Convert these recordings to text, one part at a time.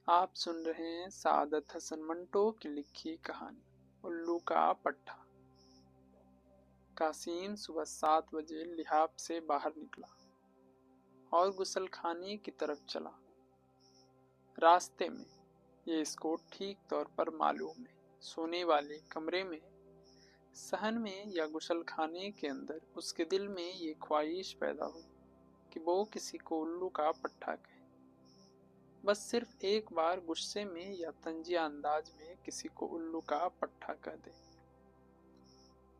आप सुन रहे हैं सादत हसन मंटो की लिखी कहानी उल्लू का पट्टा। कासिम सुबह 7 बजे लिहाफ से बाहर निकला और गुसल खाने की तरफ चला। रास्ते में ये इसको ठीक तौर पर मालूम है, सोने वाले कमरे में, सहन में या गुसल खाने के अंदर उसके दिल में ये ख्वाहिश पैदा हुई कि वो किसी को उल्लू का पट्टा कहे। बस सिर्फ एक बार गुस्से में या तंजिया अंदाज में किसी को उल्लू का पट्टा कह दे।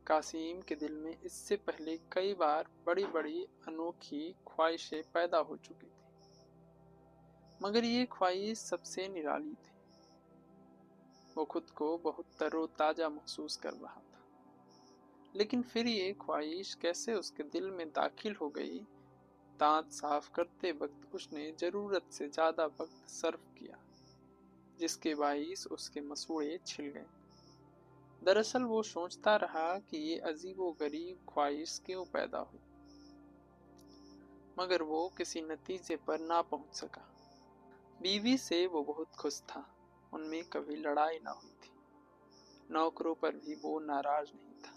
कासिम के दिल में इससे पहले कई बार बड़ी बड़ी अनोखी ख्वाहिशें पैदा हो चुकी थी, मगर ये ख्वाहिश सबसे निराली थी। वो खुद को बहुत तरोताजा महसूस कर रहा था, लेकिन फिर ये ख्वाहिश कैसे उसके दिल में दाखिल हो गई। दांत साफ करते वक्त उसने जरूरत से ज्यादा वक्त सर्फ किया, जिसके बाइस उसके मसूड़े छिल गए। दरअसल वो सोचता रहा कि ये अजीबो गरीब ख्वाहिश क्यों पैदा हुई, मगर वो किसी नतीजे पर ना पहुंच सका। बीवी से वो बहुत खुश था, उनमें कभी लड़ाई ना हुई थी। नौकरों पर भी वो नाराज नहीं था,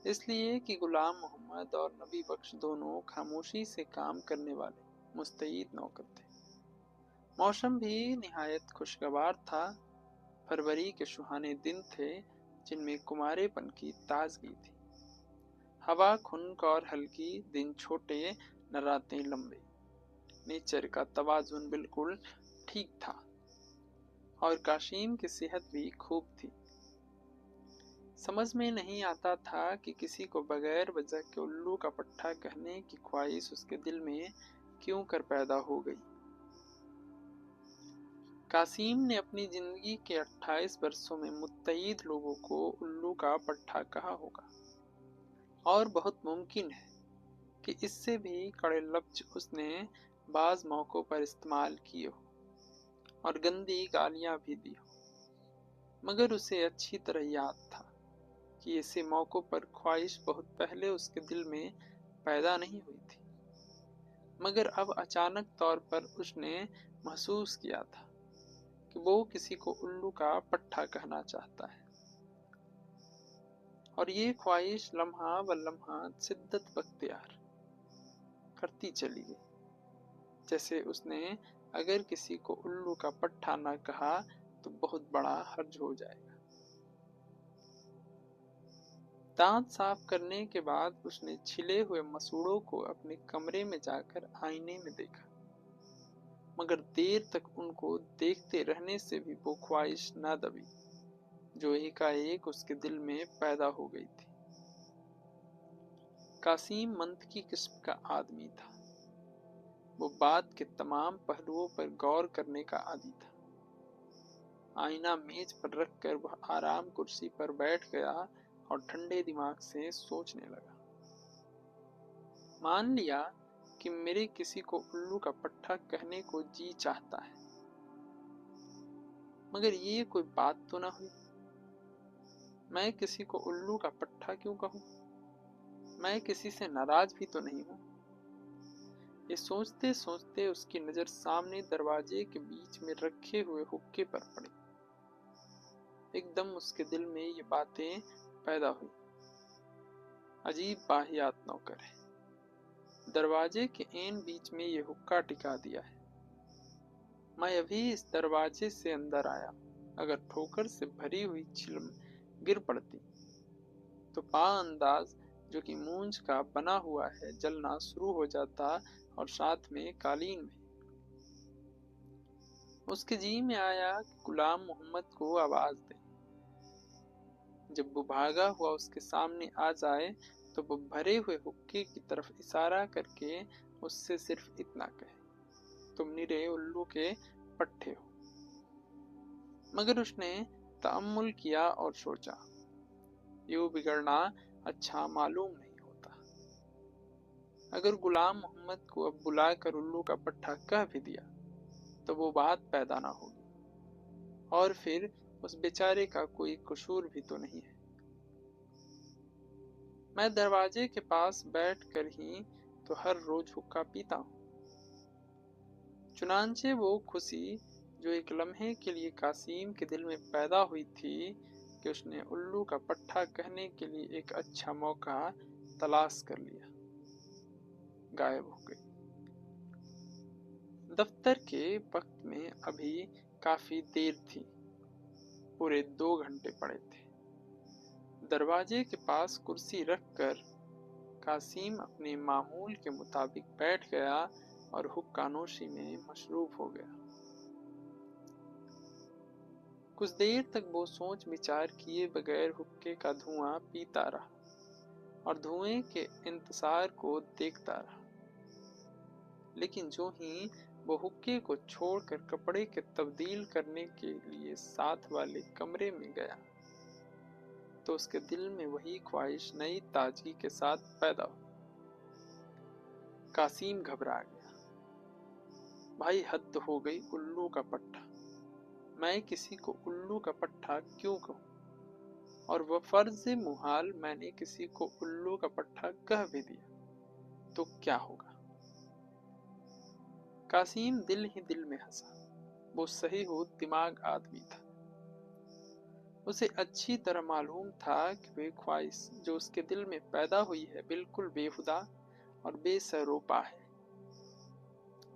इसलिए कि गुलाम मोहम्मद और नबी बख्श दोनों खामोशी से काम करने वाले मुस्तैद नौकर थे। मौसम भी निहायत खुशगवार था। फरवरी के सुहाने दिन थे, जिनमें कुमारेपन की ताजगी थी। हवा खुनक और हल्की, दिन छोटे न रातें लंबे। नेचर का तवाजुन बिल्कुल ठीक था और काशिम की सेहत भी खूब थी। समझ में नहीं आता था कि किसी को बगैर वजह के उल्लू का पट्टा कहने की ख्वाहिश उसके दिल में क्यों कर पैदा हो गई। कासिम ने अपनी जिंदगी के 28 वर्षों में मुत्तईद लोगों को उल्लू का पट्टा कहा होगा, और बहुत मुमकिन है कि इससे भी कड़े लफ्ज उसने बाज मौकों पर इस्तेमाल किए हो और गंदी गालियां भी दी हो, मगर उसे अच्छी तरह याद था कि ऐसे मौकों पर ख्वाहिश बहुत पहले उसके दिल में पैदा नहीं हुई थी, मगर अब अचानक तौर पर उसने महसूस किया था कि वो किसी को उल्लू का पट्टा कहना चाहता है। और ये ख्वाहिश लम्हा व लम्हा शिद्दत बख्तियार करती चली गई, जैसे उसने अगर किसी को उल्लू का पट्टा न कहा तो बहुत बड़ा हर्ज हो जाएगा। दांत साफ करने के बाद उसने छिले हुए मसूड़ों को अपने कमरे में जाकर आईने में देखा, मगर देर तक उनको देखते रहने से भी वो ख्वाहिश न दबी जो एकाएक उसके दिल में पैदा हो गई थी। कासिम मंद की किस्म का आदमी था। वो बात के तमाम पहलुओं पर गौर करने का आदी था। आईना मेज पर रखकर वह आराम कुर्सी पर बैठ गया और ठंडे दिमाग से सोचने लगा। मान लिया कि मेरे किसी को उल्लू का पट्टा कहने को जी चाहता है, मगर ये कोई बात तो ना हुई। मैं किसी को उल्लू का पट्टा क्यों कहूं? मैं किसी से नाराज भी तो नहीं हूं। ये सोचते सोचते उसकी नजर सामने दरवाजे के बीच में रखे हुए हुक्के पर पड़ी। एकदम उसके दिल में ये बातें पैदा हुई। अजीब बाहियात नौकर है, दरवाजे के एन बीच में ये हुक्का टिका दिया है। मैं अभी इस दरवाजे से अंदर आया, अगर ठोकर से भरी हुई चिलम गिर पड़ती तो पा अंदाज जो कि मूंज का बना हुआ है जलना शुरू हो जाता, और साथ में कालीन में। उसके जी में आया कि गुलाम मोहम्मद को आवाज दे। जब वो भागा हुआ उसके सामने आ जाए तो वो भरे हुए हुक्के की तरफ इशारा करके उससे सिर्फ इतना कहे, तुम निरे उल्लू के पट्टे हो। मगर उसने तअम्मुल किया और सोचा, यूं बिगड़ना अच्छा मालूम नहीं होता। अगर गुलाम मोहम्मद को अब बुलाकर उल्लू का पट्टा कह भी दिया तो वो बात पैदा ना होगी, और फिर उस बेचारे का कोई कसूर भी तो नहीं है। मैं दरवाजे के पास बैठकर ही तो हर रोज हुक्का पीता हूँ। चुनांचे वो खुशी जो एक लम्हे के लिए कासिम के दिल में पैदा हुई थी कि उसने उल्लू का पट्टा कहने के लिए एक अच्छा मौका तलाश कर लिया, गायब हो गई। दफ्तर के वक्त में अभी काफी देर थी, पूरे 2 घंटे पड़े थे। दरवाजे के पास कुर्सी रखकर कासिम अपने मामूल के मुताबिक बैठ गया और हुक्कानोशी में मशरूफ हो गया। कुछ देर तक वो सोच विचार किए बगैर हुक्के का धुआं पीता रहा और धुएं के इंतजार को देखता रहा। लेकिन जो ही वो हुक्के को छोड़कर कपड़े के तब्दील करने के लिए साथ वाले कमरे में गया तो उसके दिल में वही ख्वाहिश नई ताजगी के साथ पैदा हुई। कासिम घबरा गया। भाई हद हो गई, उल्लू का पट्टा। मैं किसी को उल्लू का पट्टा क्यों कहूं? और वह फर्ज मुहाल मैंने किसी को उल्लू का पट्टा कह भी दिया तो क्या होगा? कासिम दिल ही दिल में हंसा। वो सही हो दिमाग आदमी था। उसे अच्छी तरह मालूम था कि वे ख्वाहिश जो उसके दिल में पैदा हुई है बिल्कुल बेहुदा और बेसरोपा है।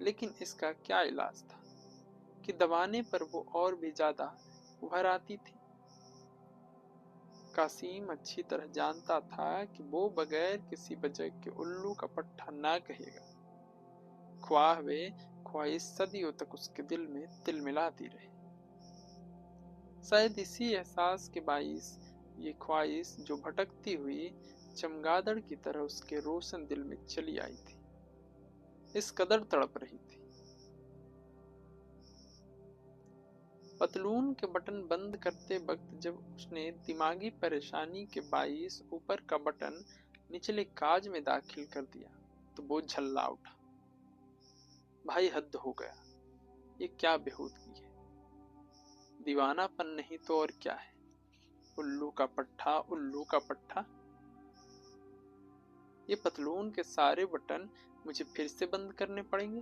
लेकिन इसका क्या इलाज था कि दबाने पर वो और भी ज्यादा उभर आती थी। कासिम अच्छी तरह जानता था कि वो बगैर किसी वजह के उल्लू का पट्टा ना कहेगा, ख्वाह वे ख्वाहिश सदियों तक उसके दिल में तिल मिलाती रही। शायद इसी एहसास के बाइस ये ख्वाहिश जो भटकती हुई चमगादड़ की तरह उसके रोशन दिल में चली आई थी, इस कदर तड़प रही थी। पतलून के बटन बंद करते वक्त जब उसने दिमागी परेशानी के बाइस ऊपर का बटन निचले काज में दाखिल कर दिया तो वो झल्ला उठा। भाई हद हो गया, ये क्या बेहूदगी है? दीवानापन नहीं तो और क्या है? उल्लू का पट्टा, उल्लू का पट्टा। ये पतलून के सारे बटन मुझे फिर से बंद करने पड़ेंगे।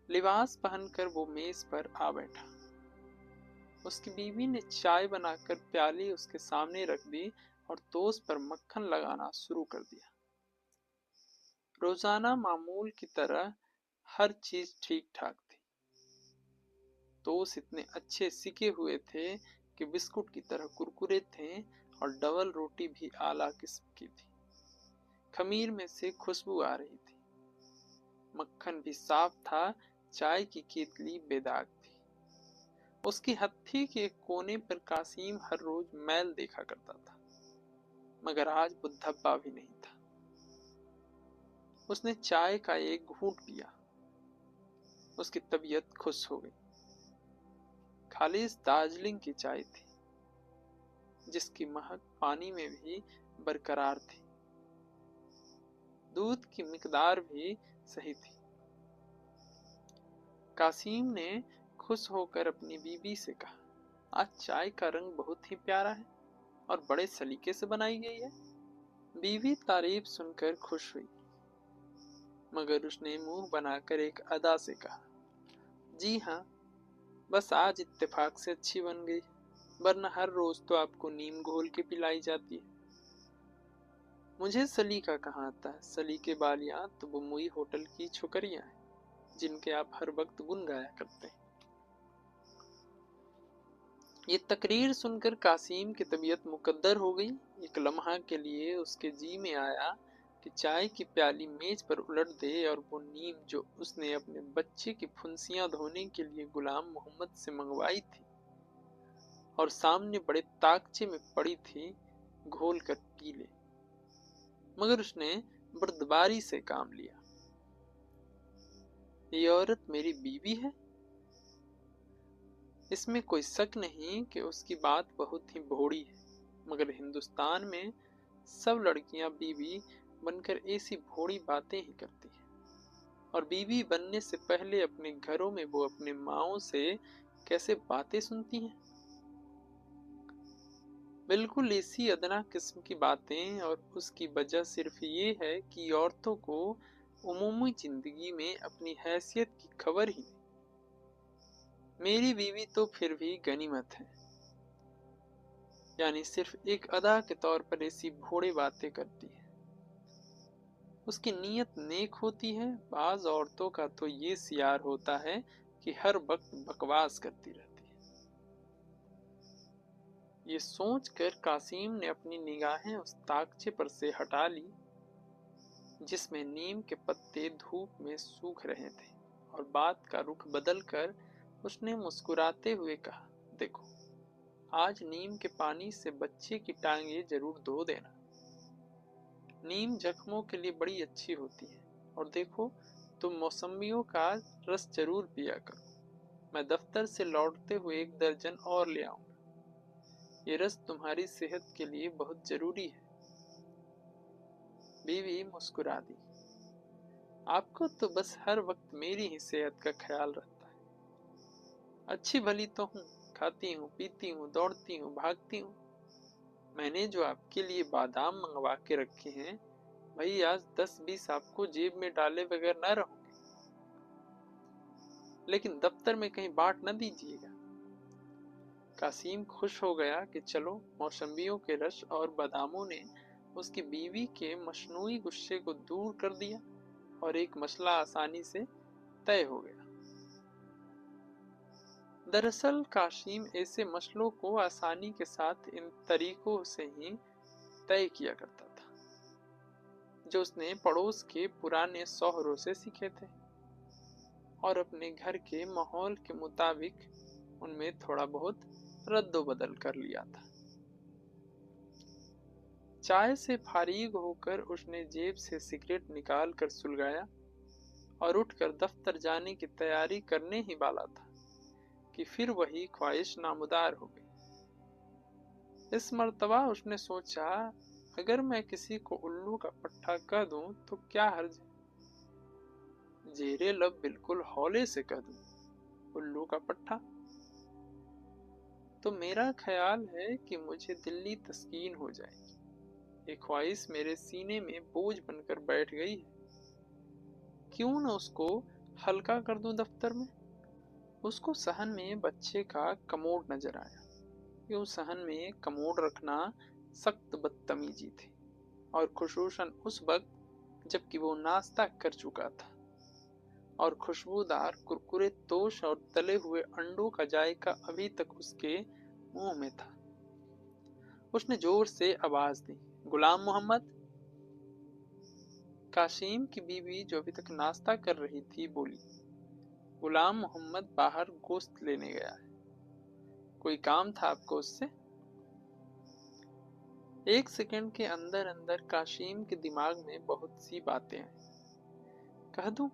लिबास पहनकर वो मेज पर आ बैठा। उसकी बीवी ने चाय बनाकर प्याली उसके सामने रख दी और टोस्ट पर मक्खन लगाना शुरू कर दिया। रोजाना मामूल की तरह हर चीज ठीक ठाक थी। टोस्ट इतने अच्छे सिके हुए थे कि बिस्कुट की तरह कुरकुरे थे और डबल रोटी भी आला किस्म की थी। खमीर में से खुशबू आ रही थी। मक्खन भी साफ था, चाय की केतली बेदाग थी। उसकी हत्थी के एक कोने पर कासिम हर रोज मैल देखा करता था, मगर आज वो धब्बा भी नहीं था। उसने चाय का एक घूंट पिया। उसकी तबीयत खुश हो गई। खालिस दार्जिलिंग की चाय थी, जिसकी महक पानी में भी बरकरार थी। दूध की मिकदार भी सही थी। कासिम ने खुश होकर अपनी बीवी से कहा, आज चाय का रंग बहुत ही प्यारा है और बड़े सलीके से बनाई गई है। बीवी तारीफ सुनकर खुश हुई, मगर उसने मुंह बनाकर एक अदा से कहा, जी हाँ, बस आज इत्तेफाक से अच्छी बन गई, वरना हर रोज तो आपको नीम घोल के पिलाई जाती है। मुझे सलीका कहाँ आता है? सलीके वालियां तो वो मुई होटल की छोकरियां हैं, जिनके आप हर वक्त गुन गाया करते हैं। ये तकरीर सुनकर कासिम की तबीयत मुकद्दर हो गई। एक लम्हा के लिए उसके जी में आया कि चाय की प्याली मेज पर उलट दे और वो नीम जो उसने अपने बच्चे की फुंसियां धोने के लिए गुलाम मोहम्मद से मंगवाई थी और सामने बड़े ताकचे में पड़ी थी, घोल कर पी ले। मगर उसने बर्दबारी से काम लिया। ये औरत मेरी बीवी है, इसमें कोई शक नहीं कि उसकी बात बहुत ही भोड़ी है, मगर हिंदुस्तान में सब लड़कियां बीवी बनकर ऐसी भोड़ी बातें ही करती हैं, और बीवी बनने से पहले अपने घरों में वो अपने माओं से कैसे बातें सुनती हैं, बिल्कुल इसी अदना किस्म की बातें। और उसकी वजह सिर्फ ये है कि औरतों को उमूमी जिंदगी में अपनी हैसियत की खबर ही नहीं। मेरी बीवी तो फिर भी गनीमत है, यानी सिर्फ एक अदा के तौर पर ऐसी भोड़ी बातें करती है। उसकी नीयत नेक होती है। बाज औरतों का तो ये सियार होता है कि हर वक्त बकवास करती रहती है। ये सोचकर कासिम ने अपनी निगाहें उस ताकचे पर से हटा ली जिसमें नीम के पत्ते धूप में सूख रहे थे, और बात का रुख बदलकर उसने मुस्कुराते हुए कहा, देखो, आज नीम के पानी से बच्चे की टांगे जरूर धो देना। नीम जख्मों के लिए बड़ी अच्छी होती है। और देखो, तुम मौसमियों का रस जरूर पिया करो। मैं दफ्तर से लौटते हुए 1 दर्जन और ले आऊंगा। ये रस तुम्हारी सेहत के लिए बहुत जरूरी है। बीवी मुस्कुरा दी। आपको तो बस हर वक्त मेरी ही सेहत का ख्याल रहता है। अच्छी भली तो हूँ, खाती हूँ, पीती हूँ, दौड़ती हूँ, भागती हूँ। मैंने जो आपके लिए बादाम मंगवा के रखे हैं, भाई आज 10-20 आपको जेब में डाले बगैर न रहोगे, लेकिन दफ्तर में कहीं बांट न दीजिएगा। कासिम खुश हो गया कि चलो, मौसम्बियों के रस और बादामों ने उसकी बीवी के मशनूई गुस्से को दूर कर दिया और एक मसला आसानी से तय हो गया। दरअसल कासिम ऐसे मसलों को आसानी के साथ इन तरीकों से ही तय किया करता था जो उसने पड़ोस के पुराने शौहरों से सीखे थे, और अपने घर के माहौल के मुताबिक उनमें थोड़ा बहुत रद्दोबदल कर लिया था। चाय से फारिग होकर उसने जेब से सिगरेट निकाल कर सुलगाया और उठकर दफ्तर जाने की तैयारी करने ही वाला था कि फिर वही ख्वाहिश नामुदार हो गई। इस मर्तबा उसने सोचा, अगर मैं किसी को उल्लू का पट्टा कह दूं तो क्या हर्ज है। जेरे लब बिल्कुल हौले से कह दूं, उल्लू का पट्टा, तो मेरा ख्याल है कि मुझे दिल्ली तस्कीन हो जाएगी। ये ख्वाहिश मेरे सीने में बोझ बनकर बैठ गई है। क्यों न उसको हल्का कर दूं दफ्तर में। उसको सहन में बच्चे का कमोड नजर आया। यूं सहन में कमोड रखना सख्त बदतमीजी थी, और खुसूसन उस वक्त जबकि वो नाश्ता कर चुका था और खुशबूदार कुरकुरे तोश और तले हुए अंडों का जायका अभी तक उसके मुंह में था। उसने जोर से आवाज दी, गुलाम मोहम्मद। कासिम की बीवी, जो अभी तक नाश्ता कर रही थी, बोली, गुलाम मोहम्मद बाहर गोश्त लेने गया है। कोई काम था आपको उससे? 1 सेकंड के अंदर अंदर कासिम के दिमाग में बहुत सी बातें आई। कह दूं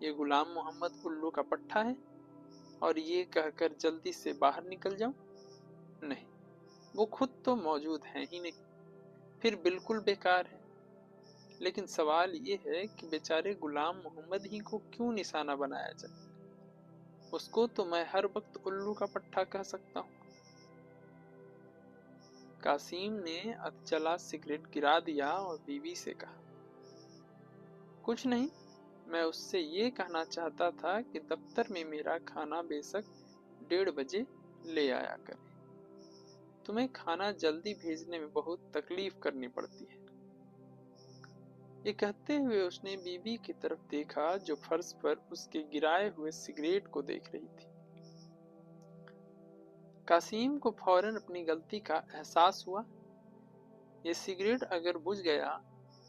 ये गुलाम मोहम्मद उल्लू का पट्टा है, और ये कहकर जल्दी से बाहर निकल जाऊं? नहीं, वो खुद तो मौजूद है ही नहीं, फिर बिल्कुल बेकार है। लेकिन सवाल ये है कि बेचारे गुलाम मोहम्मद ही को क्यों निशाना बनाया जाए। उसको तो मैं हर वक्त उल्लू का पट्टा कह सकता हूँ। कासिम ने अधजला सिगरेट गिरा दिया और बीवी से कहा, कुछ नहीं, मैं उससे ये कहना चाहता था कि दफ्तर में मेरा खाना बेशक 1:30 बजे ले आया करे। तुम्हें खाना जल्दी भेजने में बहुत तकलीफ करनी पड़ती है। ये कहते हुए उसने बीवी की तरफ देखा जो फर्श पर उसके गिराए हुए सिगरेट को देख रही थी। कासिम को फौरन अपनी गलती का एहसास हुआ। ये सिगरेट अगर बुझ गया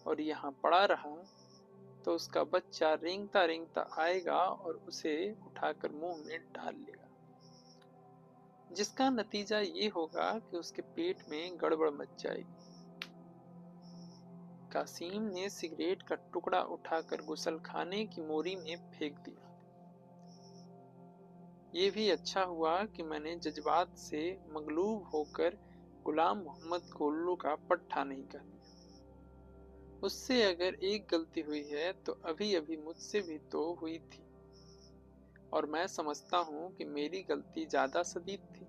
और यहाँ पड़ा रहा तो उसका बच्चा रेंगता रेंगता आएगा और उसे उठाकर मुंह में डाल लेगा, जिसका नतीजा ये होगा कि उसके पेट में गड़बड़ मच जाएगी। कासिम ने सिगरेट का टुकड़ा उठाकर गुसल खाने की मोरी में फेंक दिया। ये भी अच्छा हुआ कि मैंने जज्बात से मगलूब होकर गुलाम मोहम्मद को उल्लू का पट्टा नहीं कह दिया। उससे अगर एक गलती हुई है तो अभी अभी मुझसे भी तो हुई थी, और मैं समझता हूं कि मेरी गलती ज्यादा शदीद थी।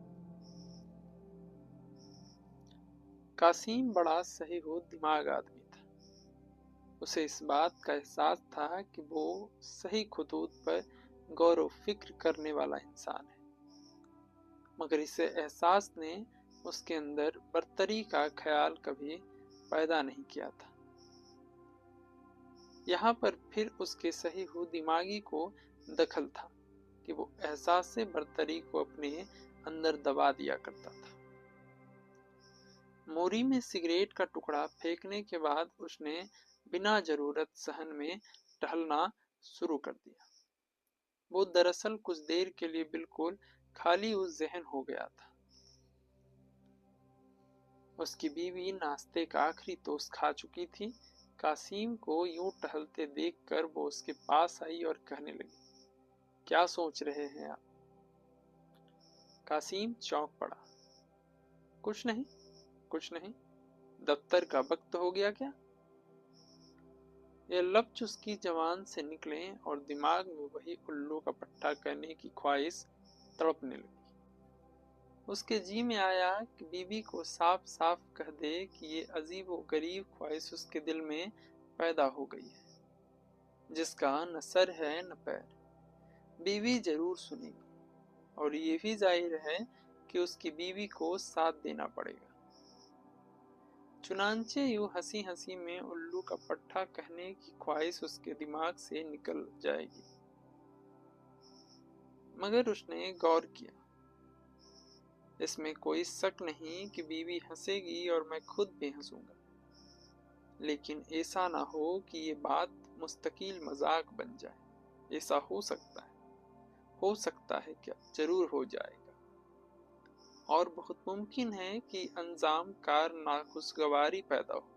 कासिम बड़ा सही हो दिमाग आदमी था। उसे इस बात का एहसास था कि वो सही खुतूत पर गौर व फिक्र करने वाला इंसान है, मगर इसे एहसास ने उसके अंदर बर्तरी का ख्याल कभी पैदा नहीं किया था। यहाँ पर फिर उसके सही हुए दिमागी को दखल था कि वो एहसास से बर्तरी को अपने अंदर दबा दिया करता था। मोरी में सिगरेट का टुकड़ा फेंकने के बाद उसने बिना जरूरत सहन में टहलना शुरू कर दिया। वो दरअसल कुछ देर के लिए बिल्कुल खाली उस जहन हो गया था। उसकी बीवी नाश्ते का आखिरी टोस्ट खा चुकी थी। कासिम को यूं टहलते देखकर वो उसके पास आई और कहने लगी, क्या सोच रहे हैं आप? कासिम चौंक पड़ा। कुछ नहीं, कुछ नहीं, दफ्तर का वक्त हो गया क्या? ये लफ्ज उसकी जबान से निकले और दिमाग में वही उल्लू का पट्टा करने की ख्वाहिश तड़पने लगी। उसके जी में आया कि बीवी को साफ साफ कह दे कि ये अजीब व गरीब ख्वाहिश उसके दिल में पैदा हो गई है, जिसका न सर है न पैर। बीवी जरूर सुनेगी, और ये भी जाहिर है कि उसकी बीवी को साथ देना पड़ेगा। चुनांचे यूं हंसी हंसी में उल्लू का पट्टा कहने की ख्वाहिश उसके दिमाग से निकल जाएगी। मगर उसने गौर किया, इसमें कोई शक नहीं कि बीवी हंसेगी और मैं खुद भी हंसूंगा, लेकिन ऐसा ना हो कि ये बात मुस्तकिल मजाक बन जाए। ऐसा हो सकता है क्या? जरूर हो जाएगा, और बहुत मुमकिन है कि अंजाम कार नाखुशगवारी पैदा हो।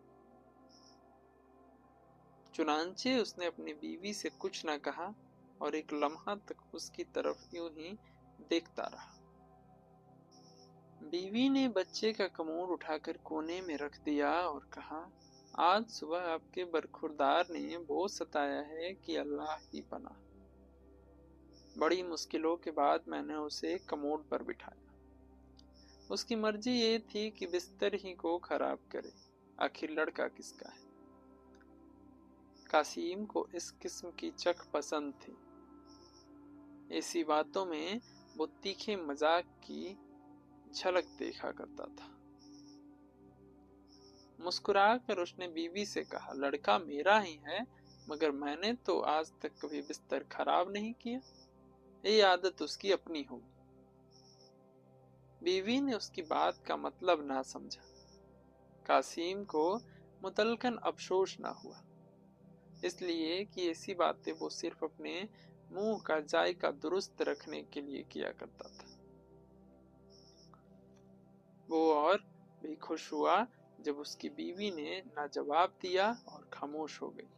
चुनांचे उसने अपनी बीवी से कुछ न कहा और एक लम्हा तक उसकी तरफ यूं ही देखता रहा। बीवी ने बच्चे का कमोड उठाकर कोने में रख दिया और कहा, आज सुबह आपके बरखुरदार ने बहुत सताया है कि अल्लाह की पनाह। बड़ी मुश्किलों के बाद मैंने उसे कमोड पर बिठाया। उसकी मर्जी ये थी कि बिस्तर ही को खराब करे, आखिर लड़का किसका है। कासिम को इस किस्म की चख पसंद थी। ऐसी बातों में वो तीखे मजाक की झलक देखा करता था। मुस्कुराकर उसने बीवी से कहा, लड़का मेरा ही है, मगर मैंने तो आज तक कभी बिस्तर खराब नहीं किया। ये आदत उसकी अपनी होगी। बीवी ने उसकी बात का मतलब ना समझा। कासिम को मुतलकन अफसोस ना हुआ, इसलिए कि ऐसी बातें वो सिर्फ अपने मुंह का जायका दुरुस्त रखने के लिए किया करता था। वो और भी खुश हुआ जब उसकी बीवी ने ना जवाब दिया और खामोश हो गई।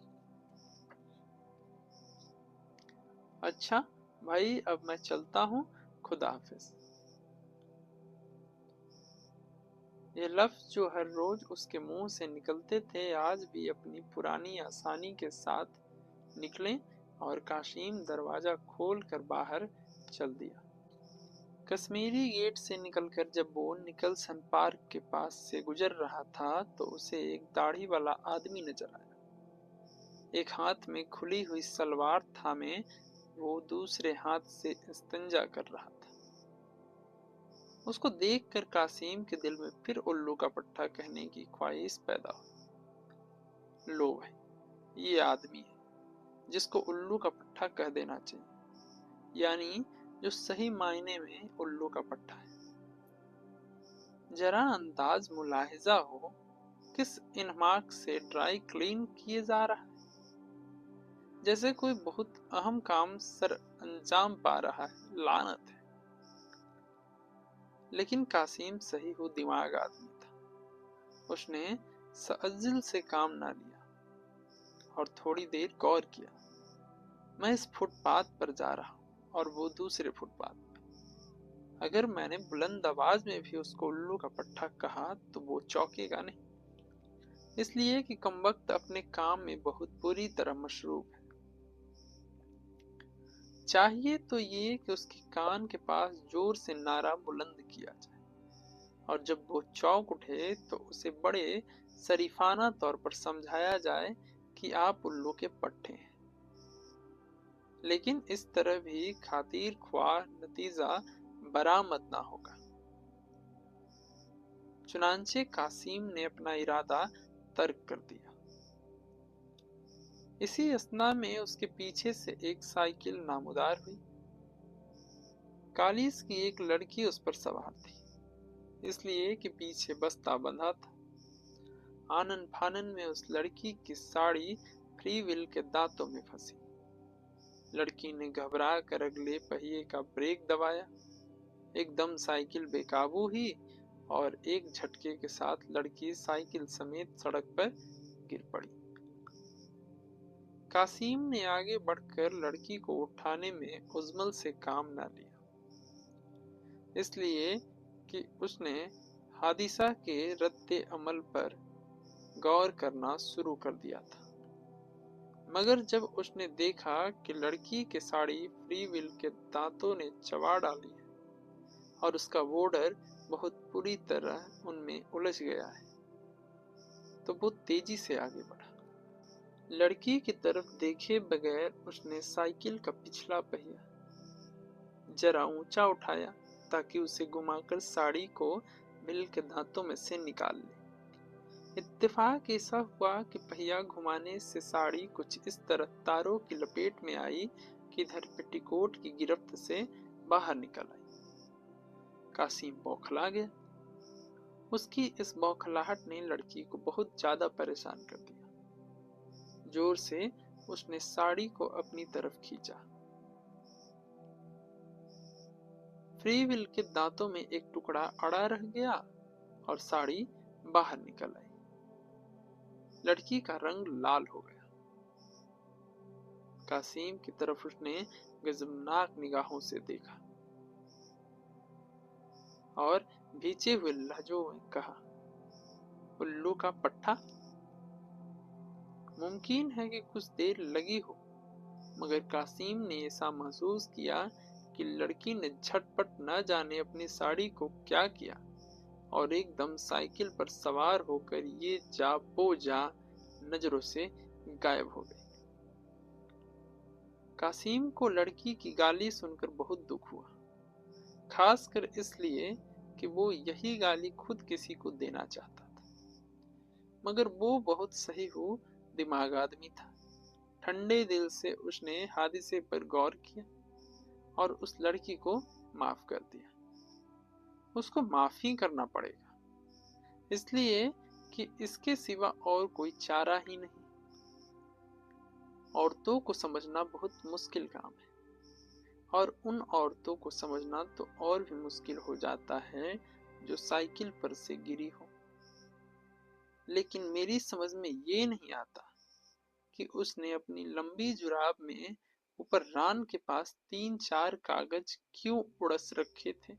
अच्छा भाई, अब मैं चलता हूँ, खुदा हाफिज। ये लफ्ज जो हर रोज उसके मुंह से निकलते थे, आज भी अपनी पुरानी आसानी के साथ निकले और कासिम दरवाजा खोलकर बाहर चल दिया। कश्मीरी गेट से निकलकर जब वो निकलसन पार्क के पास से गुजर रहा था तो उसे एक दाढ़ी वाला आदमी नजर आया। एक हाथ में खुली हुई सलवार थामे वो दूसरे हाथ से इस्तंजा कर रहा था। उसको देखकर कासिम के दिल में फिर उल्लू का पट्टा कहने की ख्वाहिश पैदा हुई। लो भाई, ये आदमी है जिसको उल्लू का पट्टा कह देना चाहिए, यानी जो सही मायने में उल्लू का पट्टा है। जरा अंदाज मुलाहिजा हो, किस इन्माक से ड्राई क्लीन किए जा रहा है, जैसे कोई बहुत अहम काम सर अंजाम पा रहा है। लानत है। लेकिन कासिम सही हो दिमाग आदमी था। उसने सअज्जुल से काम ना लिया और थोड़ी देर गौर किया। मैं इस फुटपाथ पर जा रहा हूँ और वो दूसरे फुटपाथ पर। अगर मैंने बुलंद आवाज में भी उसको उल्लू का पट्टा कहा तो वो चौंकेगा नहीं, इसलिए कि कमबख्त अपने काम में बहुत बुरी तरह मशरूफ है। चाहिए तो ये कि उसके कान के पास जोर से नारा बुलंद किया जाए, और जब वो चौंक उठे तो उसे बड़े शरीफाना तौर पर समझाया जाए कि आप उल्लू के पट्टे हैं। लेकिन इस तरह भी खातिर ख्वाह नतीजा बरामद ना होगा। चुनांचे कासिम ने अपना इरादा तर्क कर दिया। इसी अस्ना में उसके पीछे से एक साइकिल नामुदार हुई। कालीस की एक लड़की उस पर सवार थी, इसलिए कि पीछे बस्ता बंधा था। आनन फानन में उस लड़की की साड़ी फ्री विल के दांतों में फंसी। लड़की ने घबरा कर अगले पहिए का ब्रेक दबाया। एकदम साइकिल बेकाबू हुई और एक झटके के साथ लड़की साइकिल समेत सड़क पर गिर पड़ी। कासिम ने आगे बढ़कर लड़की को उठाने में उजमल से काम न लिया, इसलिए कि उसने हादिसा के रद्दे अमल पर गौर करना शुरू कर दिया था। मगर जब उसने देखा कि लड़की की साड़ी फ्री विल के दांतों ने चबा डाली है और उसका बॉर्डर बहुत बुरी तरह उनमें उलझ गया है, तो वो तेजी से आगे बढ़ा। लड़की की तरफ देखे बगैर उसने साइकिल का पिछला पहिया जरा ऊंचा उठाया ताकि उसे घुमाकर साड़ी को मिल के दांतों में से निकाल ले। इत्तेफाक ऐसा हुआ कि पहिया घुमाने से साड़ी कुछ इस तरह तारों की लपेट में आई कि इधर पेटीकोट की गिरफ्त से बाहर निकल आई। कासिम बौखला गया। उसकी इस बौखलाहट ने लड़की को बहुत ज्यादा परेशान कर दिया। जोर से उसने साड़ी को अपनी तरफ खींचा। फ्री विल के दांतों में एक टुकड़ा अड़ा रह गया और साड़ी बाहर निकल आई। लड़की का रंग लाल हो गया। कासिम की तरफ उसने गजबनाक निगाहों से देखा और भीचे हुए लहजों में कहा, उल्लू का पट्टा। मुमकिन है कि कुछ देर लगी हो, मगर कासिम ने ऐसा महसूस किया कि लड़की ने झटपट न जाने अपनी साड़ी को क्या किया और एकदम साइकिल पर सवार होकर ये जा वो जा नजरों से गायब हो गई। कासिम को लड़की की गाली सुनकर बहुत दुख हुआ, खासकर इसलिए कि वो यही गाली खुद किसी को देना चाहता था। मगर वो बहुत सही हो दिमाग आदमी था। ठंडे दिल से उसने हादिसे पर गौर किया और उस लड़की को माफ कर दिया। उसको माफी करना पड़ेगा, इसलिए कि इसके सिवा और कोई चारा ही नहीं। औरतों को समझना बहुत मुश्किल काम है, और उन औरतों को समझना तो और भी मुश्किल हो जाता है जो साइकिल पर से गिरी हो। लेकिन मेरी समझ में ये नहीं आता कि उसने अपनी लंबी जुराब में ऊपर रान के पास 3-4 कागज क्यों उड़स रखे थे।